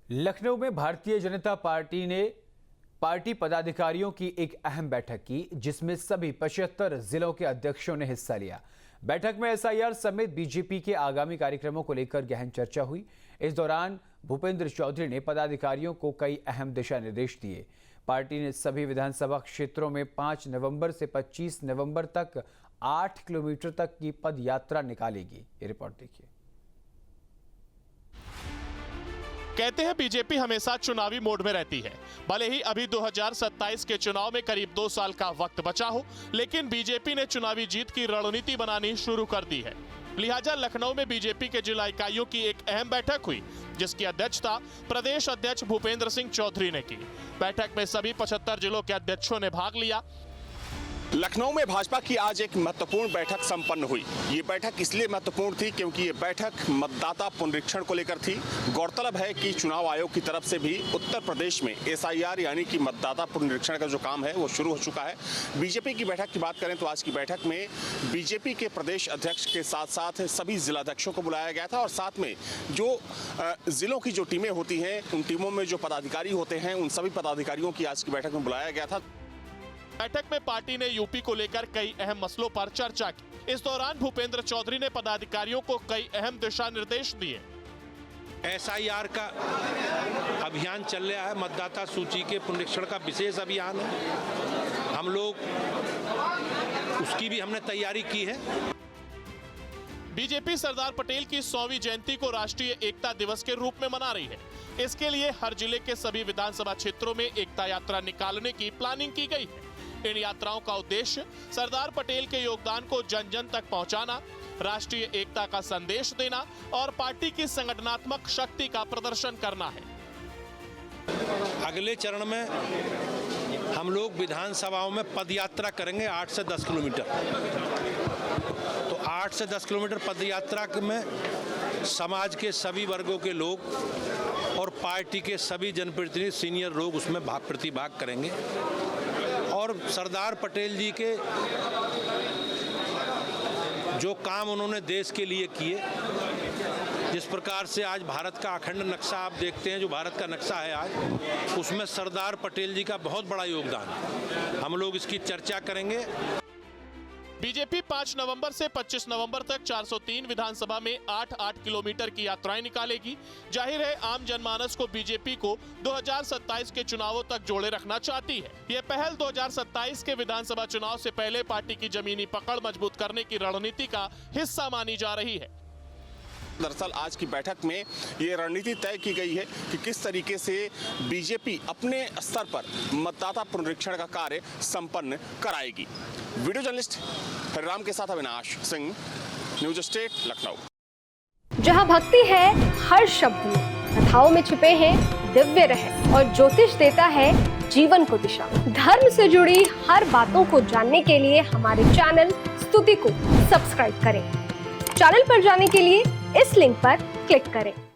लखनऊ में भारतीय जनता पार्टी ने पार्टी पदाधिकारियों की एक अहम बैठक की, जिसमें सभी 75 जिलों के अध्यक्षों ने हिस्सा लिया। बैठक में एसआईआर समेत बीजेपी के आगामी कार्यक्रमों को लेकर गहन चर्चा हुई। इस दौरान भूपेंद्र चौधरी ने पदाधिकारियों को कई अहम दिशा निर्देश दिए। पार्टी ने सभी विधानसभा क्षेत्रों में 5 नवंबर से 25 नवंबर तक 8 किलोमीटर तक की पद यात्रा निकालेगी। ये रिपोर्ट देखिए। कहते हैं बीजेपी हमेशा चुनावी मोड में रहती है। भले ही अभी 2027 के चुनाव में करीब 2 साल का वक्त बचा हो, लेकिन बीजेपी ने चुनावी जीत की रणनीति बनानी शुरू कर दी है। लिहाजा लखनऊ में बीजेपी के जिला इकाइयों की एक अहम बैठक हुई, जिसकी अध्यक्षता प्रदेश अध्यक्ष भूपेंद्र सिंह चौधरी ने की। बैठक में सभी 75 जिलों के अध्यक्षों ने भाग लिया। लखनऊ में भाजपा की आज एक महत्वपूर्ण बैठक संपन्न हुई। ये बैठक इसलिए महत्वपूर्ण थी क्योंकि ये बैठक मतदाता पुनरीक्षण को लेकर थी। गौरतलब है कि चुनाव आयोग की तरफ से भी उत्तर प्रदेश में एसआईआर यानी कि मतदाता पुनरीक्षण का जो काम है वो शुरू हो चुका है। बीजेपी की बैठक की बात करें तो आज की बैठक में बीजेपी के प्रदेश अध्यक्ष के साथ साथ सभी जिलाध्यक्षों को बुलाया गया था और साथ में जो जिलों की जो टीमें होती हैं, उन टीमों में जो पदाधिकारी होते हैं, उन सभी पदाधिकारियों की आज की बैठक में बुलाया गया था। बैठक में पार्टी ने यूपी को लेकर कई अहम मसलों पर चर्चा की। इस दौरान भूपेंद्र चौधरी ने पदाधिकारियों को कई अहम दिशा निर्देश दिए। एसआईआर का अभियान चल रहा है, मतदाता सूची के पुनरीक्षण का विशेष अभियान है। हम लोग उसकी भी हमने तैयारी की है। बीजेपी सरदार पटेल की 100वीं जयंती को राष्ट्रीय एकता दिवस के रूप में मना रही है। इसके लिए हर जिले के सभी विधानसभा क्षेत्रों में एकता यात्रा निकालने की प्लानिंग की गई है। इन यात्राओं का उद्देश्य सरदार पटेल के योगदान को जन जन तक पहुंचाना, राष्ट्रीय एकता का संदेश देना और पार्टी की संगठनात्मक शक्ति का प्रदर्शन करना है। अगले चरण में हम लोग विधानसभाओं में पदयात्रा करेंगे 8 से 10 किलोमीटर। तो 8 से 10 किलोमीटर पदयात्रा में समाज के सभी वर्गों के लोग और पार्टी के सभी जनप्रतिनिधि, सीनियर लोग उसमें प्रतिभाग करेंगे और सरदार पटेल जी के जो काम उन्होंने देश के लिए किए, जिस प्रकार से आज भारत का अखंड नक्शा आप देखते हैं, जो भारत का नक्शा है आज, उसमें सरदार पटेल जी का बहुत बड़ा योगदान है। हम लोग इसकी चर्चा करेंगे। बीजेपी 5 नवंबर से 25 नवंबर तक 403 विधानसभा में 8-8 किलोमीटर की यात्राएं निकालेगी। जाहिर है आम जनमानस को बीजेपी को 2027 के चुनावों तक जोड़े रखना चाहती है। यह पहल 2027 के विधानसभा चुनाव से पहले पार्टी की जमीनी पकड़ मजबूत करने की रणनीति का हिस्सा मानी जा रही है। दरअसल आज की बैठक में ये रणनीति तय की गई है कि किस तरीके से बीजेपी अपने स्तर पर मतदाता पुनरीक्षण का कार्य संपन्न कराएगी। वीडियो जर्नलिस्ट हरिराम के साथ अविनाश सिंह, न्यूज स्टेट, लखनऊ। जहां भक्ति है हर शब्द में, कथाओं में छुपे हैं दिव्य रहस्य और ज्योतिष देता है जीवन को दिशा। धर्म से जुड़ी हर बातों को जानने के लिए हमारे चैनल स्तुति को सब्सक्राइब करें। चैनल पर जाने के लिए इस लिंक पर क्लिक करें।